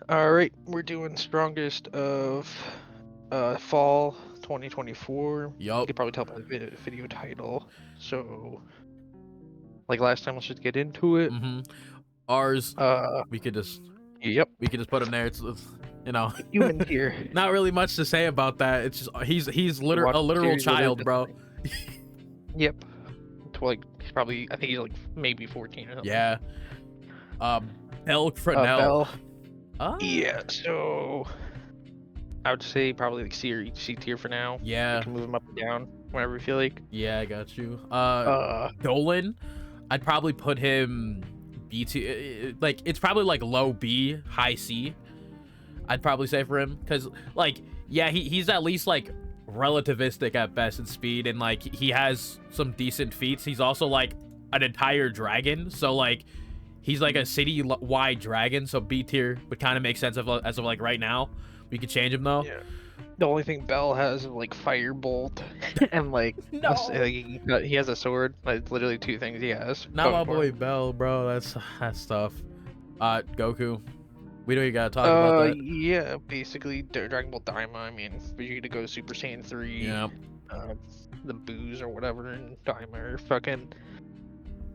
All right, we're doing strongest of fall 2024. You Yup. could probably tell by the video title. So, like last time, let's just get into it. Mm-hmm. Ours, Uh, we could just yep, put him there. It's you know, human tier. not really much to say about that. It's just he's You watch a the literal series with it. child, bro. Yep, to like he's probably I think he's like maybe 14 or something. Yeah. Belle Fresnel. Bell. Ah. Yeah, so I would say probably like C tier for now. You Yeah. can move him up and down whenever you feel like. Yeah, I got you. Uh, Dolan, I'd probably put him B tier. Like it's probably like low B, high C. I'd probably say for him because like yeah, he's at least like relativistic at best in speed, and like he has some decent feats. He's also like an entire dragon, so like he's like a city-wide dragon. So B tier would kind of make sense as of like right now. We could change him though. yeah. The only thing Bell has is like firebolt and like No. he has a sword. Like literally two things he has. Not my going for boy him. Bell, bro. That's tough. Goku. We don't even gotta talk about that. Yeah, basically Dragon Ball Daima. I mean, for you to go Super Saiyan 3, Yeah. the booze or whatever in Daima are fucking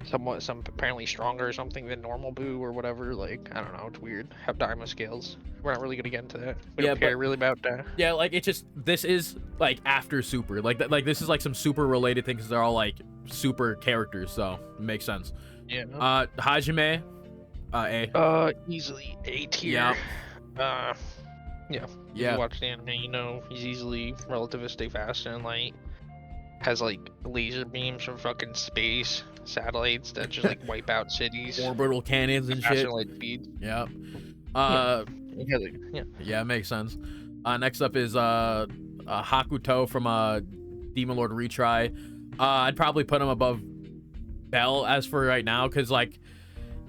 some apparently stronger or something than normal Boo or whatever. Like I don't know, it's weird how Daima scales. We're not really gonna get into that. We Yeah, don't care really about that. Yeah, like it's just this is like after Super, like like this is like some Super related things. They're all like Super characters, so it makes sense. Yeah. Hajime, A. Easily A tier. Yeah. Yeah. If Yeah. you watch the anime, you know he's easily relativistic, fast and light. Has like laser beams from fucking space, satellites that just like wipe out cities. Orbital cannons and Faster shit. than light speed. Yeah. Yeah, like, yeah. Yeah, makes sense. Next up is Hakuto from Demon Lord Retry. I'd probably put him above Bell as for right now, because like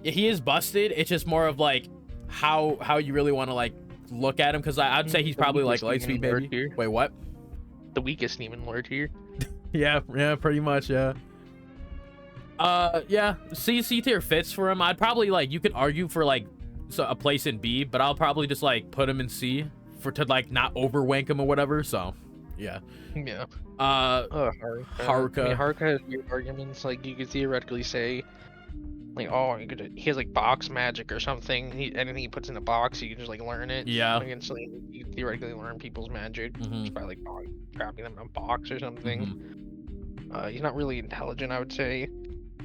he is busted. It's just more of like how you really want to like look at him, because I'd say he's The probably like weakest Lightspeed Demon Lord baby. here. Wait, what? The weakest Demon Lord here. Yeah, pretty much, yeah. Yeah, C tier fits for him. I'd probably like, you could argue for like a place in B, but I'll probably just like put him in C to like not overwank him or whatever. So, yeah. Yeah. Haruka. I mean, Haruka has weird arguments. Like you could theoretically say, like, oh, he has like box magic or something. Anything he puts in a box, you can just like learn it. Yeah. Like, instantly, you theoretically learn people's magic just by like trapping them in a box or something. He's not really intelligent, I would say.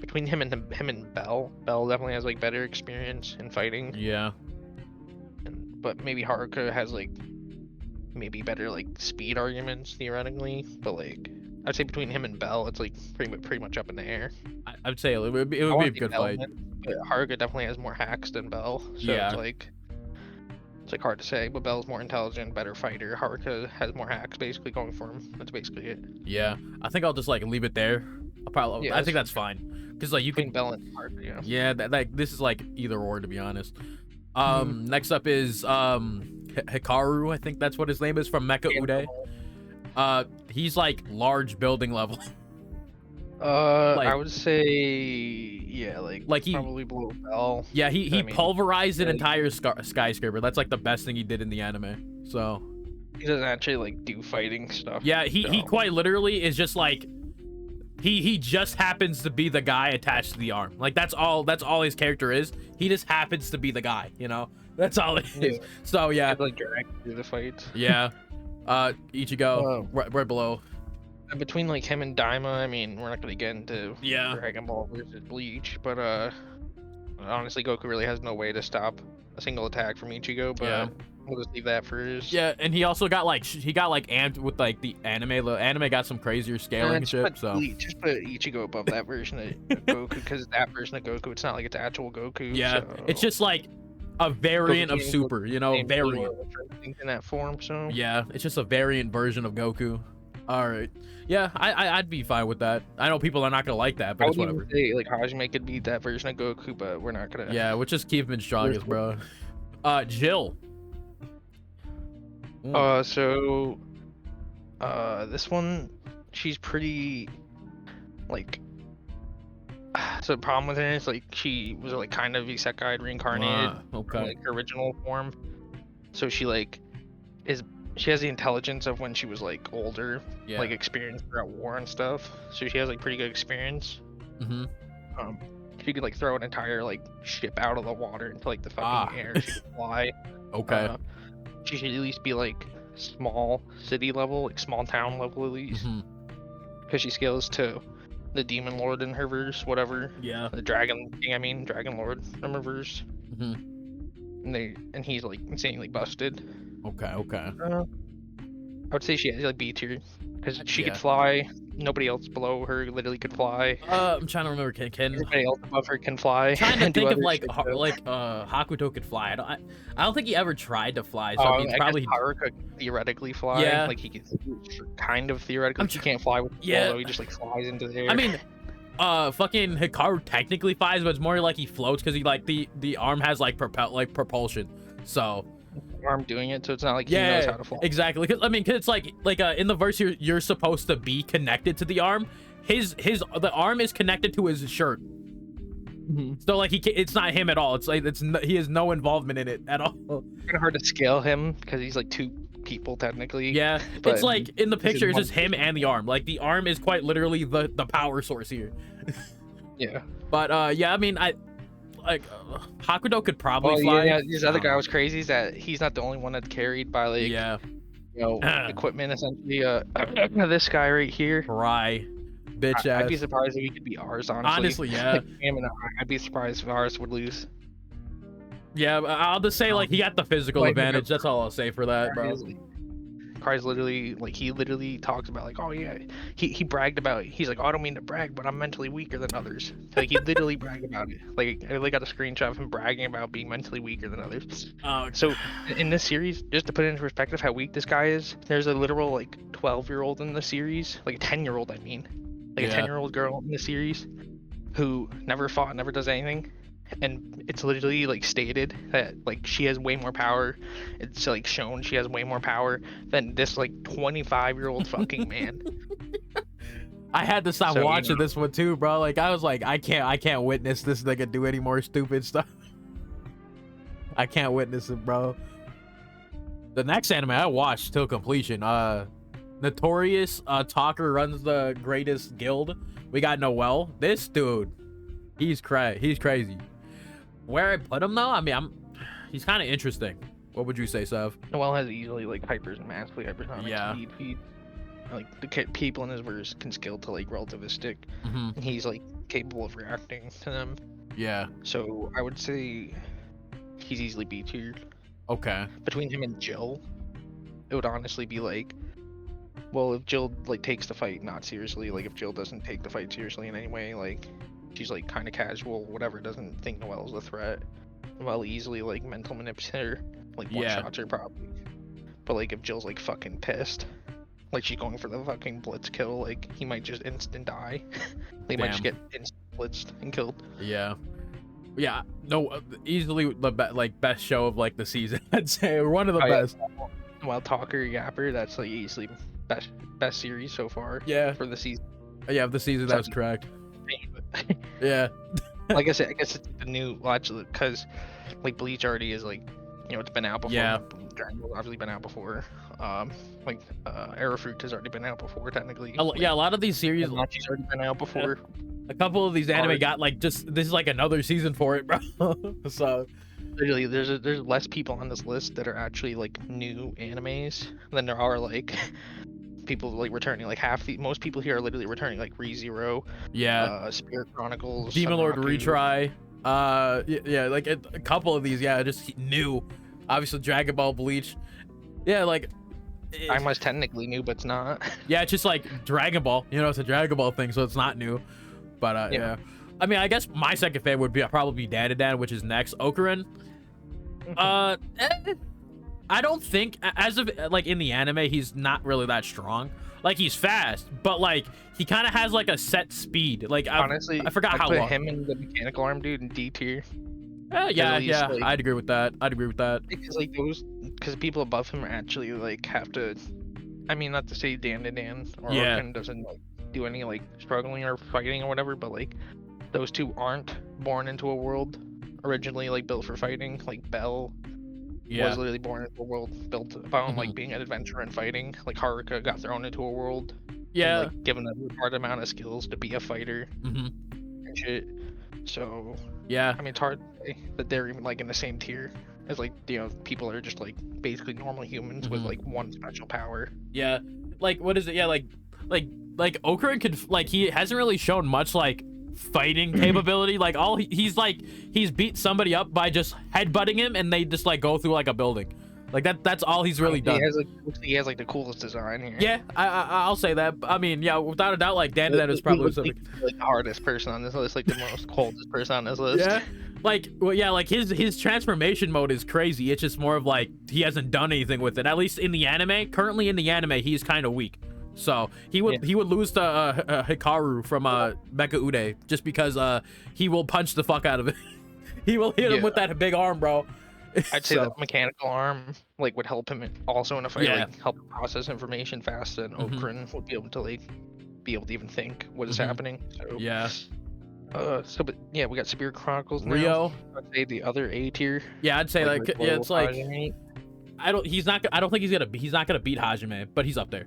Between him and Bell definitely has like better experience in fighting. Yeah. But maybe Haruka has like maybe better like speed arguments theoretically. But like I'd say between him and Bell, it's like pretty much up in the air. I would say it would be I a wanna say good Bell fight. wins, but Haruka definitely has more hacks than Bell. So Yeah. it's like hard to say. But Bell's more intelligent, better fighter. Haruka has more hacks basically going for him. That's basically it. Yeah. I think I'll just like leave it there. Yeah, I think that's fine. Because like you Between can. Bell and Haruka, yeah. Yeah, like this is like either or, to be honest. Next up is Hikaru, I think that's what his name is, from Mecha Ude. He's like large building level. I would say yeah, like he probably below Bell. Yeah, he I mean, pulverized an yeah, entire skyscraper. That's like the best thing he did in the anime. So he doesn't actually like do fighting stuff. yeah, he quite literally is just like he just happens to be the guy attached to the arm. Like that's all his character is. He just happens to be the guy, you know? That's all it is. Yeah. So yeah. He'd, like drag through the fights. Yeah. Ichigo, right below. Between like him and Daima, I mean, we're not gonna get into Yeah. Dragon Ball versus Bleach, but honestly, Goku really has no way to stop a single attack from Ichigo. But Yeah. we'll just leave that for his. Yeah, and he also got like amped with like the anime. The anime got some crazier scaling and shit. So Just put Ichigo above that version of Goku, because that version of Goku, it's not like it's actual Goku. yeah, so it's just like a variant of can't Super, you know, same variant. in that form. So Yeah, it's just a variant version of Goku. All right. Yeah, I'd be fine with that. I know people are not gonna like that, I but it's would whatever. even say like Hajime could beat that version of Goku, but we're not gonna. Yeah, we'll just keep him in strongest, bro. Jill. So this one, she's pretty like. So the problem with her is like she was like kind of isekai reincarnated Okay. from like her original form. so she like is she has the intelligence of when she was like older, Yeah. like experienced throughout war and stuff. So she has like pretty good experience. Mm-hmm. She could like throw an entire like ship out of the water into like the fucking air. She could fly. Okay. She should at least be like small city level, like small town level at least, because she scales to the demon lord in her verse, whatever. Yeah. The dragon king, I mean, dragon lord in her verse. Mm-hmm. And he's like insanely busted. Okay. I would say she has like B tier because she Yeah. could fly. Nobody else below her literally could fly. I'm trying to remember. Can Everybody else above her can fly. I'm trying to and do think of other like shit, though. Hakuto could fly. I don't think he ever tried to fly. So Oh, I mean, I probably guess Haru could theoretically fly. Yeah. Like he could kind of theoretically. He can't fly with the Yeah. ball, though. He just like flies into the air. I mean, fucking Hikaru technically flies, but it's more like he floats because he like the arm has like propulsion. So arm doing it, so it's not like he knows how to fly. Exactly. Cause, I mean, 'cause it's like in the verse you're supposed to be connected to the arm. The arm is connected to his shirt. So like it's not him at all. It's like he has no involvement in it at all. It's kind of hard to scale him because he's like 2 people technically. Yeah, but it's like in the picture it's just him person. and the arm. Like the arm is quite literally the power source here. Yeah. But yeah, I mean Hakuto could probably fly. Yeah, this other guy was crazy. Is that he's not the only one that's carried by like equipment essentially. This guy right here. Right. Bitch ass. I'd be surprised if he could be ours, honestly. Honestly, yeah. Like, I'd be surprised if ours would lose. Yeah, I'll just say like he got the physical advantage. That's all I'll say for that, bro. Cry's literally like he literally talks about like, oh yeah, he bragged about it. He's like, oh, I don't mean to brag, but I'm mentally weaker than others. Like he literally bragged about it. Like I really got a screenshot of him bragging about being mentally weaker than others. So in this series, just to put it into perspective how weak this guy is, there's a literal like 12-year-old in the series, like a 10-year-old I mean. Like a 10-year-old girl in the series who never fought, never does anything. And it's literally like stated that like she has way more power. It's like shown she has way more power than this like 25-year-old fucking man. I had to stop watching this one too, bro. Like I was like, I can't witness this nigga do any more stupid stuff. I can't witness it, bro. The next anime I watched till completion, Notorious Talker runs the greatest guild. We got Noel. This dude, he's crazy. Where I put him though, I mean, he's kind of interesting. What would you say, Sev? Noel has easily like massively hypersonic speed feed. Like the people in his verse can scale to like relativistic, and he's like capable of reacting to them. Yeah. So I would say he's easily B tier. Okay. Between him and Jill, it would honestly be like, well, if Jill like takes the fight not seriously, like if Jill doesn't take the fight seriously in any way, like she's like kind of casual, whatever, doesn't think Noel's a threat, Noel easily like mental manipulates her, like one shots her probably. But like if Jill's like fucking pissed, like she's going for the fucking blitz kill, like he might just instant die. They might just get instant blitzed and killed. Yeah. Yeah, no, easily the best show of like the season. I'd say, or one of the best. Yeah. Well, Talker Yapper, that's like easily best series so far. Yeah. For the season. Yeah, of the season, that's correct. Yeah. Like I said, I guess it's the new watch because like Bleach already is like, you know, it's been out before. Yeah. Dragon Ball's obviously been out before. Arrowfruit has already been out before technically. Yeah, a lot of these series. Mochi's already been out before. A couple of these anime got like this is like another season for it, bro. So literally there's less people on this list that are actually like new animes than there are like people like returning. Like most people here are literally returning, like ReZero, Spirit Chronicles, Demon Lord Retry, yeah, like a couple of these, just new. Obviously Dragon Ball, Bleach, like I was technically new, but it's not. Yeah, it's just like Dragon Ball, it's a Dragon Ball thing, so it's not new. But yeah, I mean, I guess my second favorite would probably be Danadan, which is next. Okurin. I don't think, as of like in the anime, he's not really that strong. Like he's fast, but like he kind of has like a set speed. Like honestly, I forgot how long. Him and the mechanical arm dude in D tier. Yeah, like, I'd agree with that. Because like because people above him actually like have to. I mean, not to say Danadan or Okurin doesn't like do any like struggling or fighting or whatever, but like those two aren't born into a world originally like built for fighting. Like Bell was literally born into a world built about like being an adventurer and fighting. Like Haruka got thrown into a world, and, like given a hard amount of skills to be a fighter and shit. So I mean, it's hard to say that they're even like in the same tier as like people that are just like basically normal humans with like one special power. Yeah, like what is it? Yeah, like Okurin could like he hasn't really shown much like fighting capability. Like he's beat somebody up by just headbutting him, and they just like go through like a building. Like that's all he's really done. He has like the coolest design here. Yeah, I'll say that. I mean, yeah, without a doubt, like Dandadan is probably something. Like the hardest person on this list, like the most coldest person on this list. Yeah, like like his transformation mode is crazy. It's just more of like he hasn't done anything with it. At least in the anime, currently in the anime, he's kind of weak. So he would lose to Hikaru from Mecha Ude just because he will punch the fuck out of it. He will hit him with that big arm, bro. I'd say that mechanical arm like would help him also in a fight, like help him process information faster, and Okurin would be able to even think what is happening. So but yeah, we got Severe Chronicles now. Rio. I'd say the other A tier. Yeah, I'd say like it's like I don't think he's not gonna beat Hajime, but he's up there.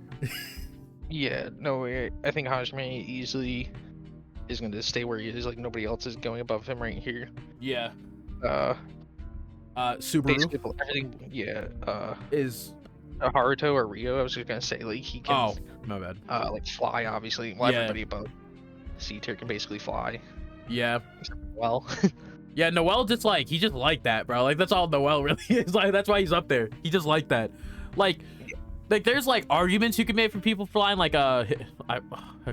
Yeah, no way. I think Hajime easily is going to stay where he is. Like nobody else is going above him right here. Yeah. Subaru. Basically, everything. Yeah. Is Haruto or Rio? I was just gonna say like he can. Oh, my bad. Like fly, obviously. Well, everybody above C tier can basically fly. Yeah. Well. Yeah, Noel just like he just like that, bro. Like that's all Noel really is. Like that's why he's up there. He just like that. Like there's like arguments you can make for people flying like a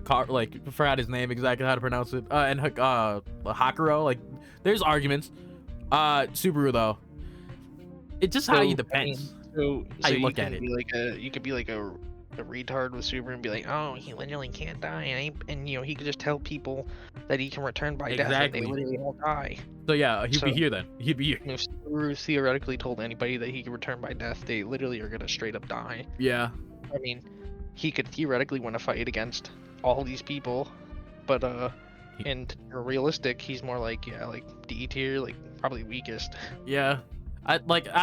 car, like I forgot his name exactly how to pronounce it. And Hakuro, like there's arguments. Subaru though, it just how you depends. How you look at it. You could be like a retard with Subaru and be like, oh, he literally can't die, and he could just tell people that he can return by death and they literally won't die. So yeah, he'd be here then. He'd be here. If Subaru theoretically told anybody that he could return by death, they literally are gonna straight up die. Yeah. I mean, he could theoretically win a fight against all these people, but and realistic, he's more like D tier, like probably weakest. Yeah. I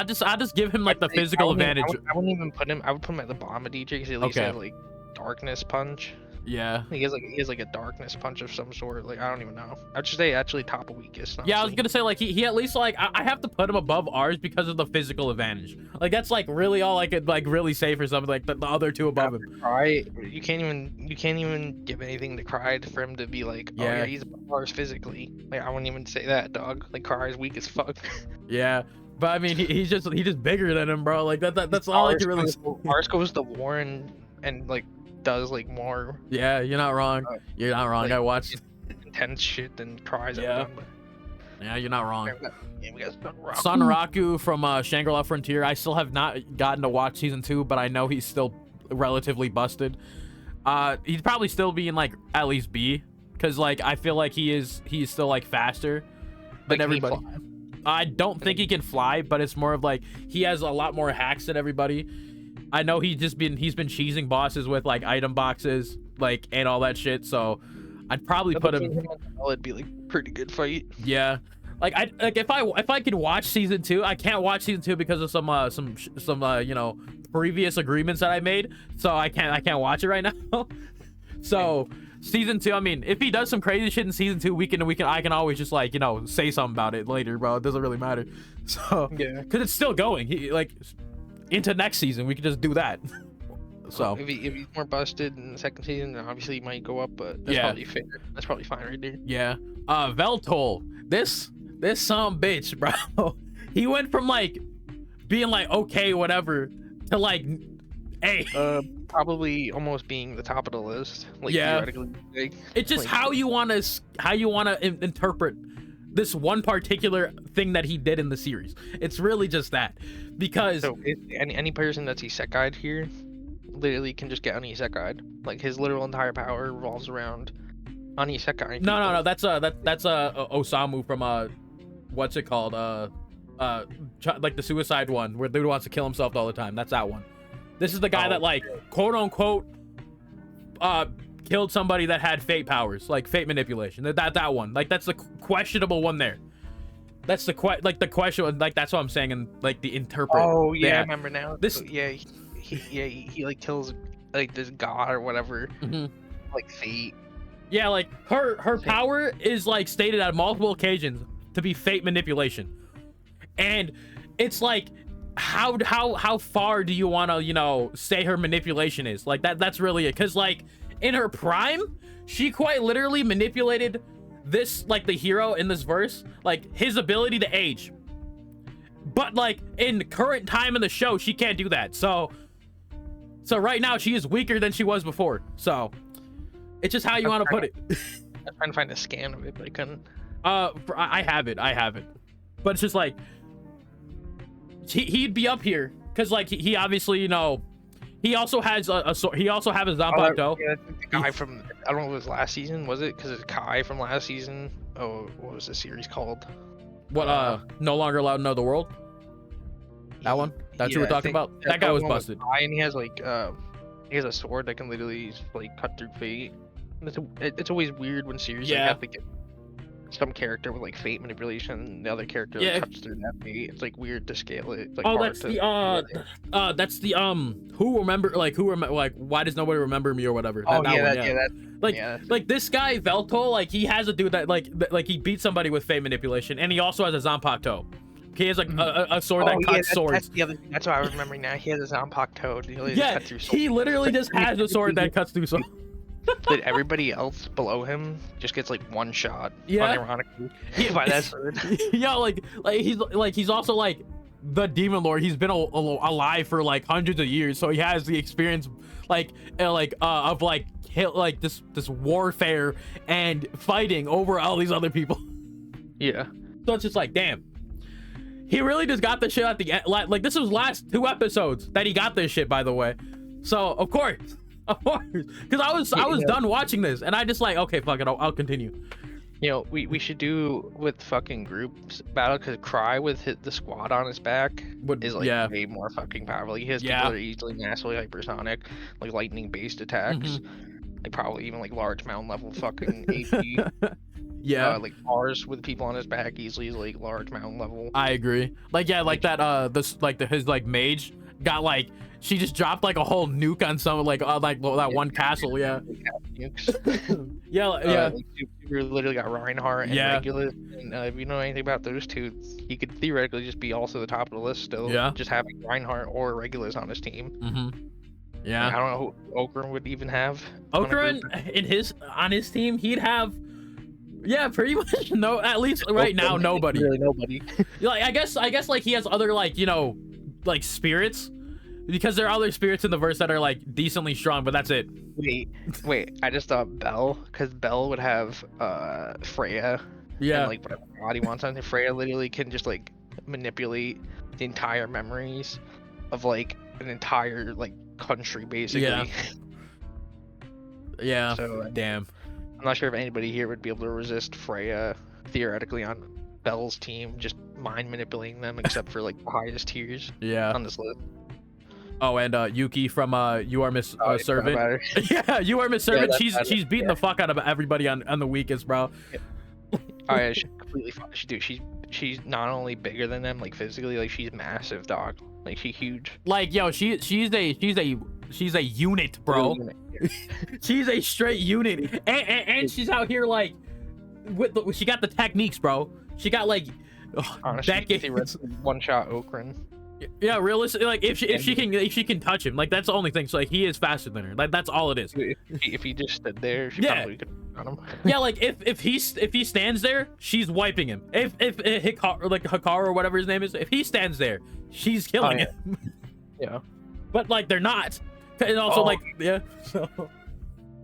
just give him like the physical advantage. I wouldn't even put him. I would put him at the bottom of D tier because he at least has like darkness punch. Yeah. He has like a darkness punch of some sort. Like I don't even know. I'd just say actually top of weakest. Honestly. Yeah, I was gonna say like he at least like I have to put him above ours because of the physical advantage. Like that's like really all I could like really say for something like the other two above him. Cry. You can't even give anything to Cry for him to be like, oh yeah, he's above ours physically. Like I wouldn't even say that, dog. Like Cry is weak as fuck. Yeah. But I mean, he's just bigger than him, bro. Like that's all I can really say. Ours goes to war and like does like more. Yeah, you're not wrong. You're not wrong. Like, I watched intense shit than Cry's ever done. But... Yeah, you're not wrong. We got Sunraku from Shangri-La Frontier. I still have not gotten to watch season 2, but I know he's still relatively busted. He'd probably still be in like at least B, because like I feel like he's still like faster than everybody. I don't think he can fly, but it's more of like he has a lot more hacks than everybody. I know he's been cheesing bosses with like item boxes, like and all that shit. So I'd probably put him. It'd be like pretty good fight. Yeah, like if I could watch season 2, I can't watch season 2 because of some previous agreements that I made. So I can't watch it right now. So. Season 2, I mean, if he does some crazy shit in season 2, I can always just like, say something about it later, bro. It doesn't really matter. So, yeah, because it's still going. He like into next season, we can just do that. So if he's more busted in the second season, then obviously he might go up, but that's probably fair. That's probably fine right there. Yeah. Veltol, this some bitch, bro. He went from like being like okay, whatever, to like, hey. Probably almost being the top of the list. Like, it's just like, how you want to interpret this one particular thing that he did in the series. It's really just that, because any person that's isekai'd here literally can just get on isekai'd. Like his literal entire power revolves around on isekai. No, that's Osamu from what's it called, like the suicide one where dude wants to kill himself all the time. That's that one. This is the guy that like quote unquote killed somebody that had fate powers, like fate manipulation. That one, like that's the questionable one there. That's the the question. Like that's what I'm saying, and like the interpret. Oh yeah, I Yeah. remember now. This. So, yeah, he like kills like this god or whatever, Mhm. like fate. Yeah, like her Fate. power is like stated on multiple occasions to be fate manipulation, and it's like how far do you want to, you know, say her manipulation is? Like that's really it, because like in her prime, she quite literally manipulated this, like the hero in this verse, like his ability to age. But like in current time in the show, she can't do that. So right now she is weaker than she was before. So it's just how you want to put it. I'm trying to find a scan of it, but I couldn't. I have it, but it's just like he'd be up here because like he obviously, you know, he also has he also has a Zanpakuto. Yeah, the guy from, I don't know if it was last season, was it? Because it's Kai from last season. Oh, what was the series called? What no longer allowed to know the world. That one? That's who we're talking about? That guy was busted. And he has like he has a sword that can literally like cut through fate. It's always weird when series like, have to get some character with like fate manipulation and the other character like, cuts through that fate. It's like weird to scale it. It's, like, that's the why does nobody remember me or whatever. Like this guy Velto, like he has a dude that like he beats somebody with fate manipulation, and he also has a Zanpakuto. He has like a sword that cuts swords. That's the other thing. That's what I was remembering now. He has a Zanpakuto. He literally just has a sword that cuts through swords. But everybody else below him just gets like one shot. Yeah. Unironically. By that sword. Yeah, he's also like the demon lord. He's been alive for like hundreds of years, so he has the experience of this warfare and fighting over all these other people. Yeah. So it's just like, damn. He really just got this shit at the end. Like this was last 2 episodes that he got this shit, by the way. So of course, because I was done watching this, and I just like, okay, fuck it, I'll continue. You know, we should do with fucking groups battle, because Cry with the squad on his back is like way more fucking powerful. He has people that are easily massively hypersonic, like lightning based attacks, like probably even like large mountain level fucking AP. Like ours with people on his back easily is like large mountain level. I agree. Like his like mage got like, she just dropped like a whole nuke on some that one castle. Yeah. Like, Super literally got Reinhardt and Regulus, and if you know anything about those two, he could theoretically just be also the top of the list still. Just having Reinhardt or Regulus on his team. Yeah. I don't know who Okran would even have. Okran on his team, he'd have pretty much no. At least right now, nobody. Really nobody. Like I guess like he has other like, you know, like spirits. Because there are other spirits in the verse that are like decently strong, but that's it. Wait, I just thought Bell, because Bell would have Freya. And, like whatever god he wants on. Freya literally can just like manipulate the entire memories of like an entire like country basically. Yeah. So damn. I'm not sure if anybody here would be able to resist Freya theoretically on Bell's team, just mind manipulating them, except for like the highest tiers on this list. Oh, and Yuki from You Are Miss Servant. Yeah, You Are Miss Servant. She's beating the fuck out of everybody on the weakest, bro. Alright, she's completely fine. She's not only bigger than them, like physically, like she's massive, dog. Like she's huge. Like yo, she's a unit, bro. She's a straight unit, and she's out here like she got the techniques, bro. She got like decades. One shot Okran. Yeah, realistically, like if she can touch him, like that's the only thing. So like he is faster than her. Like that's all it is. If he just stood there, she probably could on him. Yeah, like if he stands there, she's wiping him. If Hikaru or whatever his name is, if he stands there, she's killing him. Yeah. But like they're not. And also so.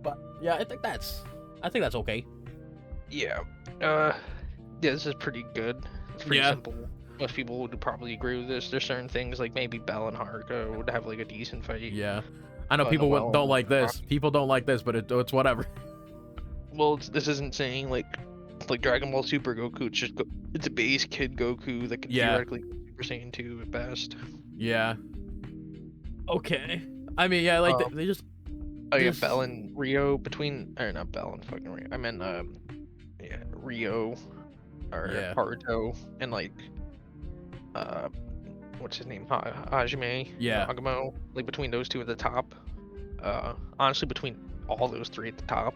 But yeah, I think that's okay. Yeah. This is pretty good. It's pretty simple. Most people would probably agree with this. There's certain things like maybe Bell and Haruka would have like a decent fight. Yeah, I know people don't like this. People don't like this, but it's whatever. Well, this isn't saying like Dragon Ball Super Goku. It's a base kid Goku that can theoretically be Super Saiyan 2 at best. Yeah. Okay. I mean, they just. Oh yeah, Bell and Rio not Bell and fucking Rio. I meant Rio or Yeah. Haruto, and like what's his name, Hajime, Yeah. Agamo, like between those two at the top. Honestly, between all those three at the top,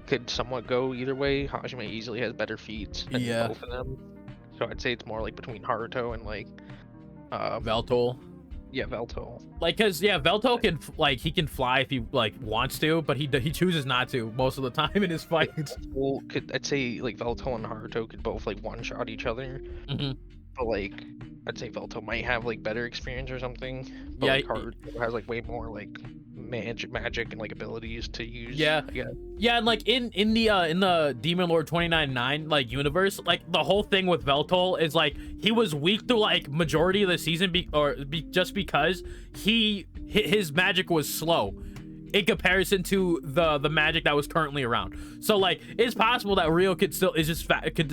could somewhat go either way. Hajime easily has better feats than Yeah. both of them, so I'd say it's more like between Haruto and like Veltol. yeah, Velto. Like, cause yeah, Velto can he can fly if he like wants to, but he chooses not to most of the time in his fights. Well, I'd say like Velto and Haruto could both like one shot each other, but like I'd say Velto might have like better experience or something. But Yeah, like Haruto has like way more like magic and like abilities to use. Yeah, yeah, and like in the Demon Lord 29-9 like universe, like the whole thing with Veltol is like he was weak through like majority of the season just because his magic was slow in comparison to the magic that was currently around. So like it's possible that Rio could still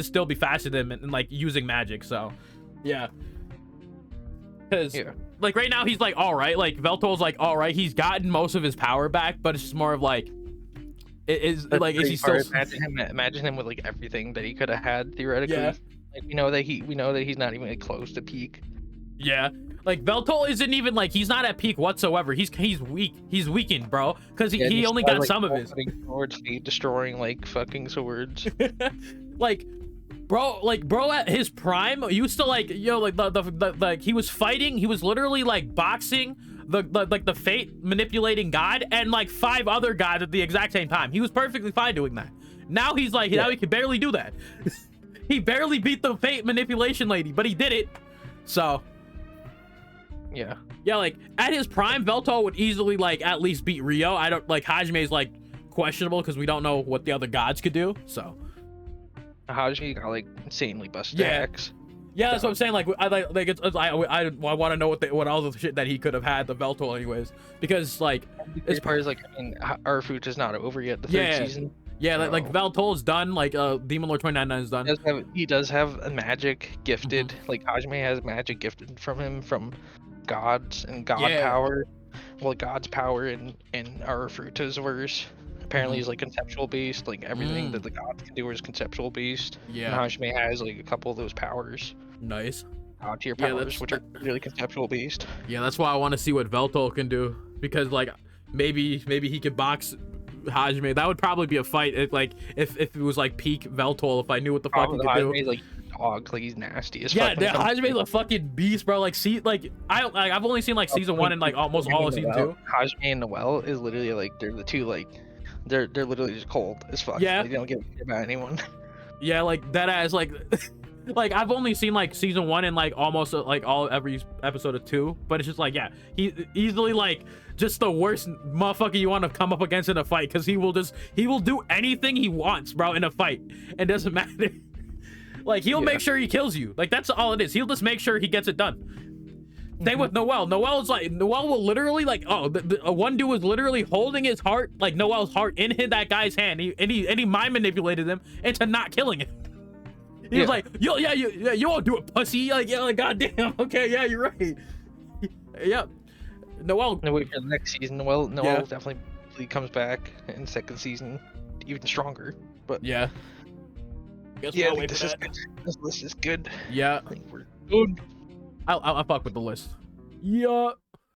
still be faster than him and like using magic. So yeah, because like right now he's like all right, like Veltol's like all right, he's gotten most of his power back, but it's just more of like is he still imagine him with like everything that he could have had theoretically. Yeah. Like we know that he's not even like, close to peak. Yeah, like Veltol isn't even like he's not at peak whatsoever. He's weak. He's weakened, bro, because he only got like, some of his swords, destroying like fucking swords. like bro at his prime used to like like the like he was fighting, he was literally like boxing the fate manipulating god and like 5 other gods at the exact same time. He was perfectly fine doing that. Now he's like now he can barely do that. He barely beat the fate manipulation lady, but he did it. So yeah, like at his prime Veltol would easily like at least beat Rio. I don't like Hajime's like questionable because we don't know what the other gods could do. So Hajime got like insanely busted axe. Yeah, that's what I'm saying. Like I want to know what all the shit that he could have had the Veltol anyways, because like as far as like I mean Arfuta is not over yet. The third season. Yeah, like Veltol is done. Like Demon Lord 29-9 is done. He does have a magic gifted. Like Hajime has magic gifted from him from gods and god power. Well, god's power in Arfuta's verse. Apparently he's like conceptual based, like everything that the gods can do is conceptual based. Yeah. And Hajime has like a couple of those powers. Nice. God tier powers, which are really conceptual based. Yeah, that's why I want to see what Veltol can do, because like maybe he could box Hajime. That would probably be a fight if it was like peak Veltol, if I knew what the fuck he could do. Like dog, like he's nasty as fuck. Yeah, Hajime's a fucking beast, bro. Like I've only seen like season 1 and like almost all of season 2. Hajime and Noelle is literally like they're the two like they're literally just cold as fuck. Yeah, they don't give a shit about anyone. Yeah, like that ass like like I've only seen like season 1 and like almost like every episode of 2, but it's just like yeah, he easily like just the worst motherfucker you want to come up against in a fight, because he will do anything he wants, bro, in a fight. It doesn't matter. Like he'll make sure he kills you. Like that's all it is. He'll just make sure he gets it done. Same with Noelle. Noelle will literally like one dude was literally holding his heart, like Noelle's heart, in that guy's hand. He mind manipulated him into not killing him. He was like, yo, yeah, you won't do it, pussy. Like, yeah, like, goddamn. Okay, yeah, you're right. Yeah. Noelle. No, wait for the next season. Noelle definitely comes back in second season, even stronger. But yeah. This is good. Yeah. I think we're good. I'll fuck with the list. Yeah.